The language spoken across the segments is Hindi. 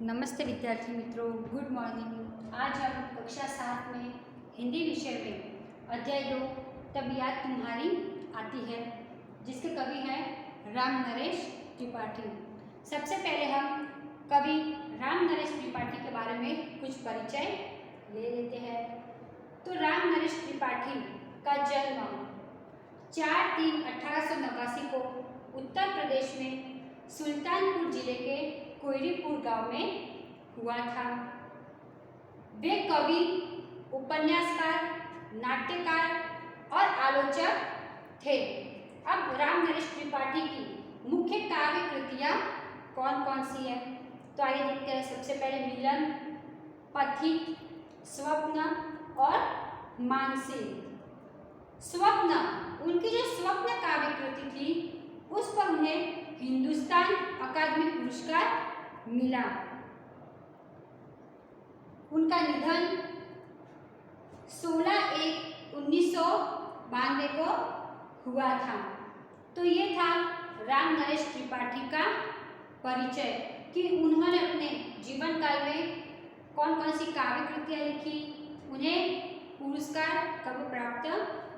नमस्ते विद्यार्थी मित्रों, गुड मॉर्निंग। आज हम कक्षा 7 में हिंदी विषय में अध्याय 2 तब याद तुम्हारी आती है, जिसके कवि हैं राम नरेश त्रिपाठी। सबसे पहले हम कवि राम नरेश त्रिपाठी के बारे में कुछ परिचय ले लेते हैं। तो राम नरेश त्रिपाठी का जन्म 4/3/1889 को उत्तर प्रदेश में सुल्तानपुर जिले के कोयरीपुर गांव में हुआ था। वे कवि, उपन्यासकार, नाट्यकार और आलोचक थे। अब राम नरेश त्रिपाठी की मुख्य काव्य कृतियां कौन कौन सी है, तो आइए देखते हैं। सबसे पहले मिलन, पथिक, स्वप्न और मानसी। स्वप्न, उनकी जो स्वप्न काव्य कृति थी उस पर उन्हें हिंदुस्तान अकादमी पुरस्कार मिला। उनका निधन 16/1/1992 को हुआ था। तो ये था राम नरेश त्रिपाठी का परिचय कि उन्होंने अपने जीवन काल में कौन कौन सी काव्य कृतियां लिखी, उन्हें पुरस्कार कब प्राप्त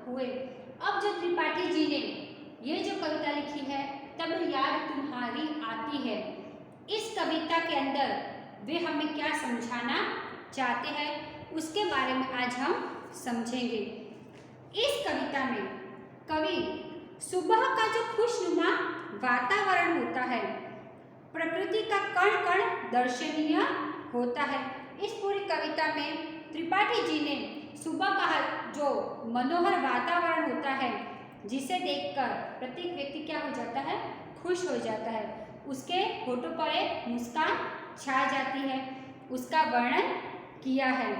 हुए। अब जो त्रिपाठी जी ने ये जो कविता लिखी है तब याद तुम्हारी आती है, इस कविता के अंदर वे हमें क्या समझाना चाहते हैं उसके बारे में आज हम समझेंगे। इस कविता में कवि सुबह का जो खुशनुमा वातावरण होता है, प्रकृति का कण कण दर्शनीय होता है। इस पूरी कविता में त्रिपाठी जी ने सुबह का जो मनोहर वातावरण होता है, जिसे देखकर प्रत्येक व्यक्ति क्या हो जाता है, खुश हो जाता है। उसके होठों पर एक मुस्कान छा जाती है, उसका वर्णन किया है।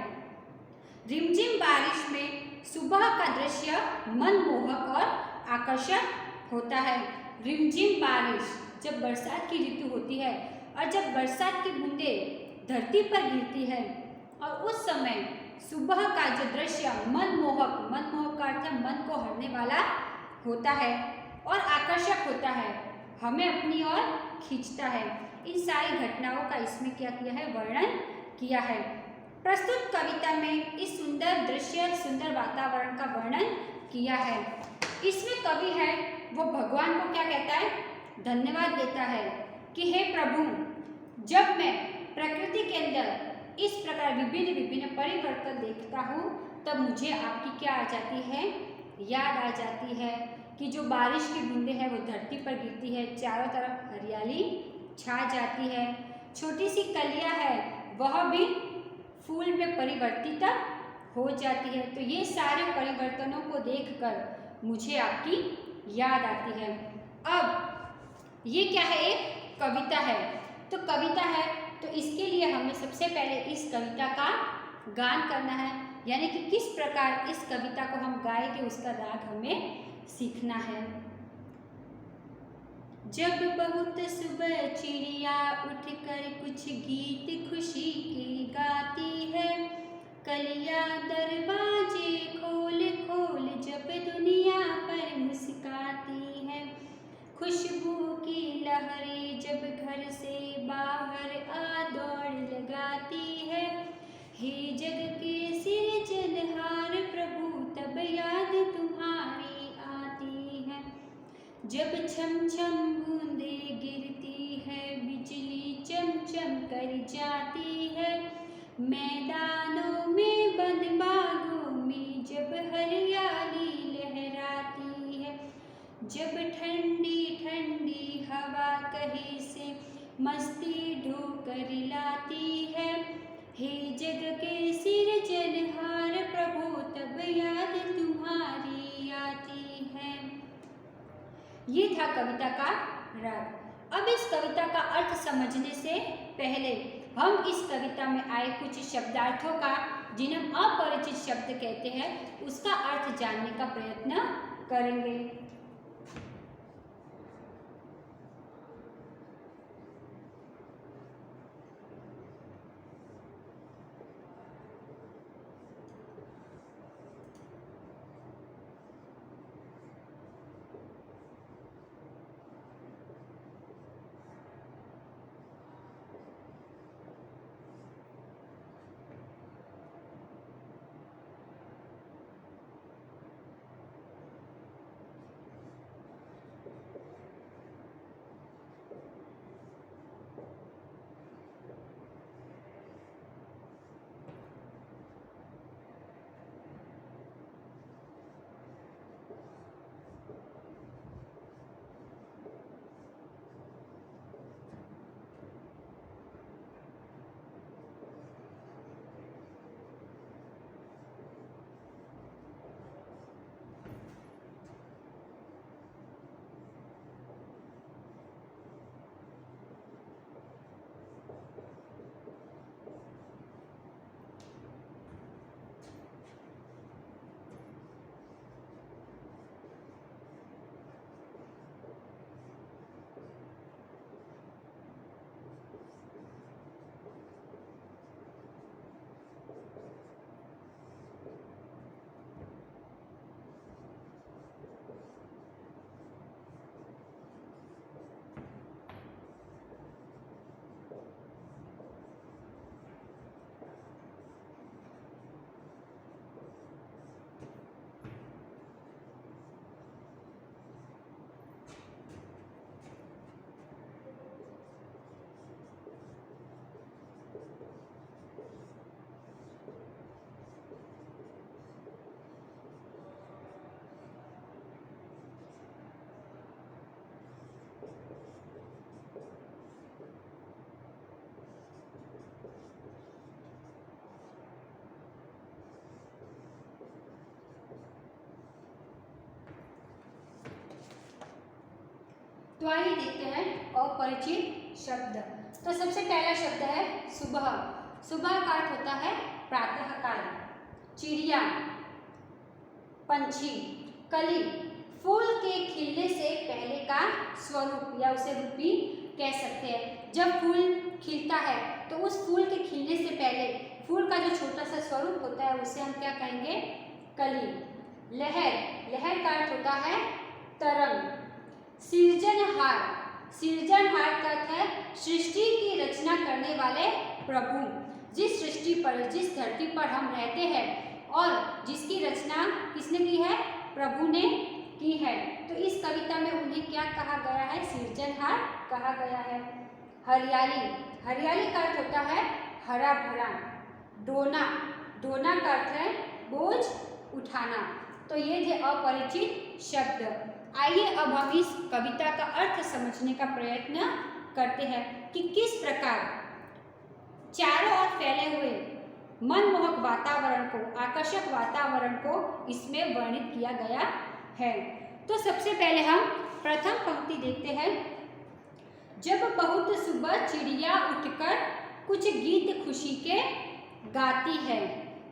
रिमझिम बारिश में सुबह का दृश्य मनमोहक और आकर्षक होता है। रिमझिम बारिश, जब बरसात की ऋतु होती है और जब बरसात की बूंदें धरती पर गिरती है और उस समय सुबह का जो दृश्य मनमोहक, मनमोहक का अर्थ मन को हरने वाला होता है और आकर्षक होता है, हमें अपनी ओर खींचता है। इन सारी घटनाओं का इसमें क्या किया है, वर्णन किया है। प्रस्तुत कविता में इस सुंदर दृश्य, सुंदर वातावरण का वर्णन किया है। इसमें कवि है वो भगवान को क्या कहता है, धन्यवाद देता है कि हे प्रभु, जब मैं प्रकृति के अंदर इस प्रकार विभिन्न विभिन्न परिवर्तन देखता हूँ तब मुझे आपकी क्या आ जाती है, याद आ जाती है कि जो बारिश की बूंदें हैं वो धरती पर गिरती है, चारों तरफ हरियाली छा जाती है, छोटी सी कलियां है वह भी फूल में परिवर्तित हो जाती है। तो ये सारे परिवर्तनों को देखकर मुझे आपकी याद आती है। अब ये क्या है, एक कविता है। तो कविता है तो इसके लिए हमें सबसे पहले इस कविता का गान करना है, यानी कि किस प्रकार इस कविता को हम गाएंगे उसका राग हमें सीखना है। जब बहुत सुबह चिड़िया उठकर कुछ गीत खुशी के गाती है, कलियां दरवाजे खोल खोल जब दुनिया पर मुस्काती है, खुशबू की लहरें जब घर से बाहर आ दौड़ लगाती है, हे जग के सिरजनहार प्रभु तब याद तुम्हारी आती है, जब छम छम बूंदे गिरती है बिजली चमचम कर जाती है, मैदानों में बंद बागों में जब हरियाली लहराती है, जब ठंडी ठंडी हवा कहीं से मस्ती ढोकर लाती है, हे जग के सिरजनहार प्रभु तब याद तुम्हारी आती है। ये था कविता का राग। अब इस कविता का अर्थ समझने से पहले हम इस कविता में आए कुछ शब्दार्थों का, जिन्हें हम अपरिचित शब्द कहते हैं, उसका अर्थ जानने का प्रयत्न करेंगे। तो आइए देखते हैं अपरिचित शब्द। तो सबसे पहला शब्द है सुबह। सुबह का अर्थ होता है प्रातः काल। चिड़िया, पंछी। कली, फूल के खिलने से पहले का स्वरूप या उसे रूप भी कह सकते हैं। जब फूल खिलता है तो उस फूल के खिलने से पहले फूल का जो छोटा सा स्वरूप होता है उसे हम क्या कहेंगे? कली। लहर, लहर का अर्थ होता है तरंग। सृजनहार, सृजनहार का अर्थ है सृष्टि की रचना करने वाले प्रभु। जिस सृष्टि पर, जिस धरती पर हम रहते हैं और जिसकी रचना किसने की है? प्रभु ने की है। तो इस कविता में उन्हें क्या कहा गया है? सृजनहार कहा गया है। हरियाली, हरियाली का अर्थ होता है हरा भरा। डोना, डोना का अर्थ है बोझ उठाना। तो ये थे अपरिचित शब्द। आइए अब हम इस कविता का अर्थ समझने का प्रयत्न करते हैं कि किस प्रकार चारों ओर फैले हुए मनमोहक वातावरण को, आकर्षक वातावरण को इसमें वर्णित किया गया है। तो सबसे पहले हम प्रथम पंक्ति देखते हैं। जब बहुत सुबह चिड़िया उठकर कुछ गीत खुशी के गाती है।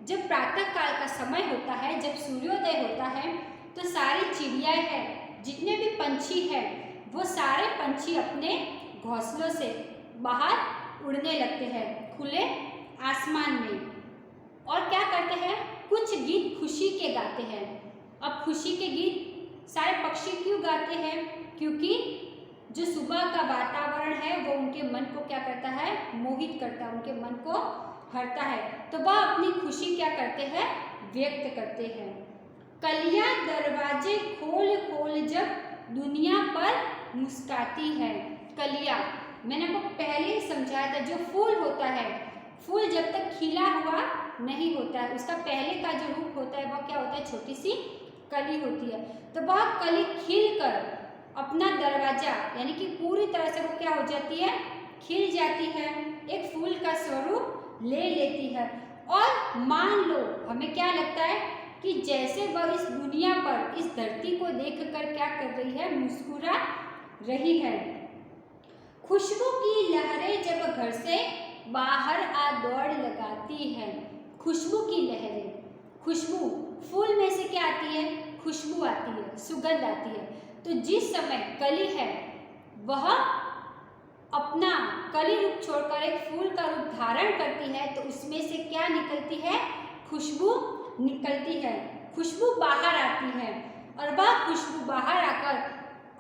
जब प्रातः काल का समय होता है, जब सूर्योदय होता है, तो सारी चिड़ियाएं हैं, जितने भी पंछी हैं, वो सारे पंछी अपने घोंसलों से बाहर उड़ने लगते हैं खुले आसमान में। और क्या करते हैं? कुछ गीत खुशी के गाते हैं। अब खुशी के गीत सारे पक्षी क्यों गाते हैं? क्योंकि जो सुबह का वातावरण है वो उनके मन को क्या करता है? मोहित करता है, उनके मन को भरता है। तो वह अपनी खुशी क्या करते हैं? व्यक्त करते हैं। कलियां दरवाजे खोल खोल जब दुनिया पर मुस्काती है। कलियां, मैंने आपको पहले ही समझाया था, जो फूल होता है, फूल जब तक खिला हुआ नहीं होता है, उसका पहले का जो रूप होता है वह क्या होता है? छोटी सी कली होती है। तो वह कली खिलकर अपना दरवाजा यानी कि पूरी तरह से वो क्या हो जाती है? खिल जाती है, एक फूल का स्वरूप ले लेती है। और मान लो हमें क्या लगता है कि जैसे वह इस दुनिया पर, इस धरती को देखकर क्या कर रही है? मुस्कुरा रही है। खुशबू की लहरें जब घर से बाहर आ दौड़ लगाती है। खुशबू की लहरें, खुशबू फूल में से क्या आती है? खुशबू आती है, सुगंध आती है। तो जिस समय कली है वह अपना कली रूप छोड़कर एक फूल का रूप धारण करती है, तो उसमें से क्या निकलती है? खुशबू निकलती है, खुशबू बाहर आती है। और वह खुशबू बाहर आकर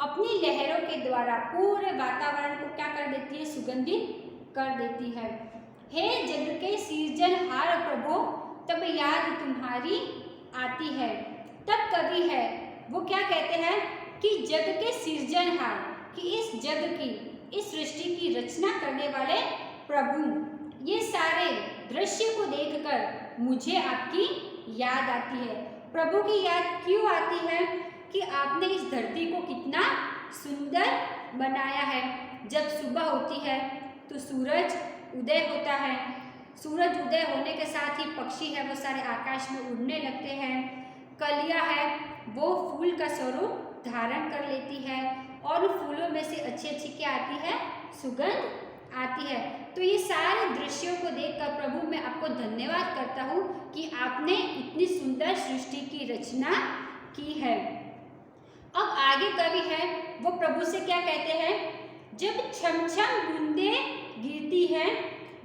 अपनी लहरों के द्वारा पूरे वातावरण को क्या कर देती है? सुगंधित कर देती है। हे जग के सृजनहार प्रभु, तब याद तुम्हारी आती है। तब कवि है वो क्या कहते हैं कि जग के सृजनहार, कि इस जग की, इस सृष्टि की रचना करने वाले प्रभु, ये सारे दृश्य को देखकर मुझे आपकी याद आती है। प्रभु की याद क्यों आती है? कि आपने इस धरती को कितना सुंदर बनाया है। जब सुबह होती है तो सूरज उदय होता है। सूरज उदय होने के साथ ही पक्षी है वो सारे आकाश में उड़ने लगते हैं। कलियां है वो फूल का स्वरूप धारण कर लेती है और फूलों में से अच्छी अच्छी क्या आती है? सुगंध आती है। तो ये सारे दृश्यों को देखकर प्रभु मैं आपको धन्यवाद करता हूँ कि आपने इतनी सुंदर सृष्टि की रचना की है। अब आगे कवि है वो प्रभु से क्या कहते हैं? जब छम छम बूंदें गिरती है,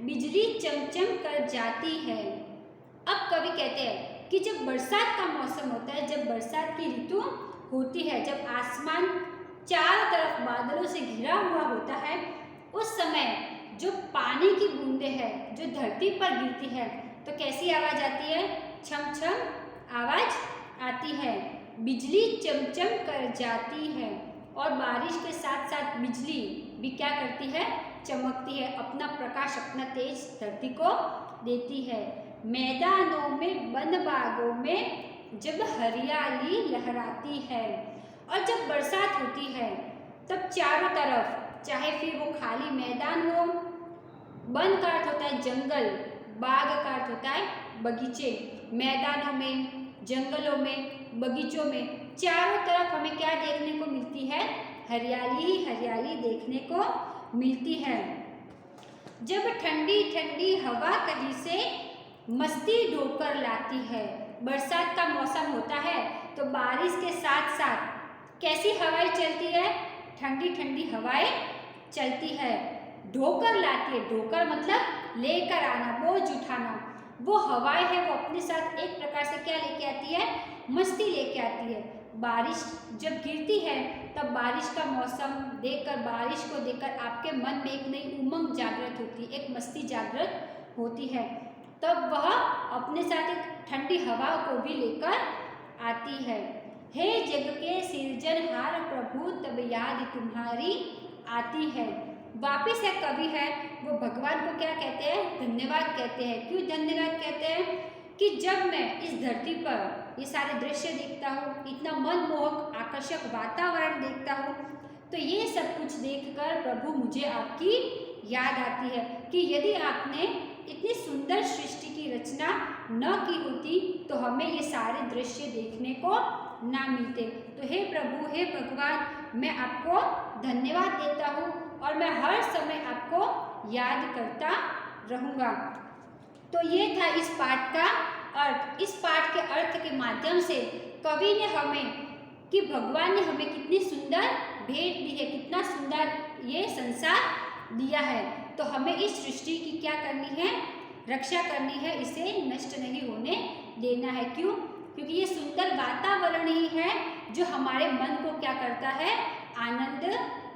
बिजली चमचम कर जाती है। अब कवि कहते हैं कि जब बरसात का मौसम होता है, जब बरसात की ऋतु होती है, जब आसमान चारों तरफ बादलों से घिरा हुआ होता है, उस समय जो पानी की बूंदें हैं जो धरती पर गिरती है तो कैसी आवाज आती है? छम छम आवाज आती है, बिजली चमचम कर जाती है। और बारिश के साथ साथ बिजली भी क्या करती है? चमकती है, अपना प्रकाश, अपना तेज धरती को देती है। मैदानों में, वन बागों में जब हरियाली लहराती है। और जब बरसात होती है तब चारों तरफ, चाहे फिर वो खाली मैदान हो, वन का अर्थ होता है जंगल, बाग का अर्थ होता है बगीचे, मैदानों में, जंगलों में, बगीचों में, चारों तरफ हमें क्या देखने को मिलती है? हरियाली ही हरियाली देखने को मिलती है। जब ठंडी ठंडी हवा कहीं से मस्ती ढोकर लाती है। बरसात का मौसम होता है तो बारिश के साथ साथ कैसी हवाएं चलती है? ठंडी ठंडी हवाएं चलती है, ढोकर लाती है। ढोकर मतलब लेकर आना, बोझ उठाना। वो हवाएं है वो अपने साथ एक प्रकार से क्या लेके आती है? मस्ती लेके आती है। बारिश जब गिरती है तब बारिश का मौसम देखकर, बारिश को देखकर आपके मन में एक नई उमंग जागृत होती है, एक मस्ती जागृत होती है। तब वह अपने साथ एक ठंडी हवा को भी लेकर आती है। हे जग के सिरजनहार प्रभु तब याद तुम्हारी आती है। वापिस एक कवि है वो भगवान को क्या कहते हैं? धन्यवाद कहते हैं। क्यों धन्यवाद कहते हैं? कि जब मैं इस धरती पर ये सारे दृश्य देखता हूँ, इतना मनमोहक आकर्षक वातावरण देखता हूँ, तो ये सब कुछ देखकर प्रभु मुझे आपकी याद आती है कि यदि आपने इतनी सुंदर सृष्टि की रचना न की होती तो हमें ये सारे दृश्य देखने को ना मिलते। तो हे प्रभु, हे भगवान, मैं आपको धन्यवाद देता हूँ और मैं हर समय आपको याद करता रहूँगा। तो ये था इस पाठ का अर्थ। इस पाठ के अर्थ के माध्यम से कवि ने हमें कि भगवान ने हमें कितनी सुंदर भेंट दी है, कितना सुंदर ये संसार दिया है। तो हमें इस सृष्टि की क्या करनी है? रक्षा करनी है, इसे नष्ट नहीं होने देना है। क्यों? क्योंकि ये सुंदर वातावरण ही है जो हमारे मन को क्या करता है? आनंद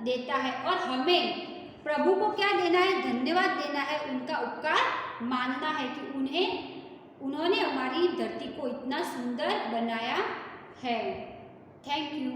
देता है। और हमें प्रभु को क्या देना है? धन्यवाद देना है, उनका उपकार मानना है कि उन्होंने हमारी धरती को इतना सुंदर बनाया है। Thank you.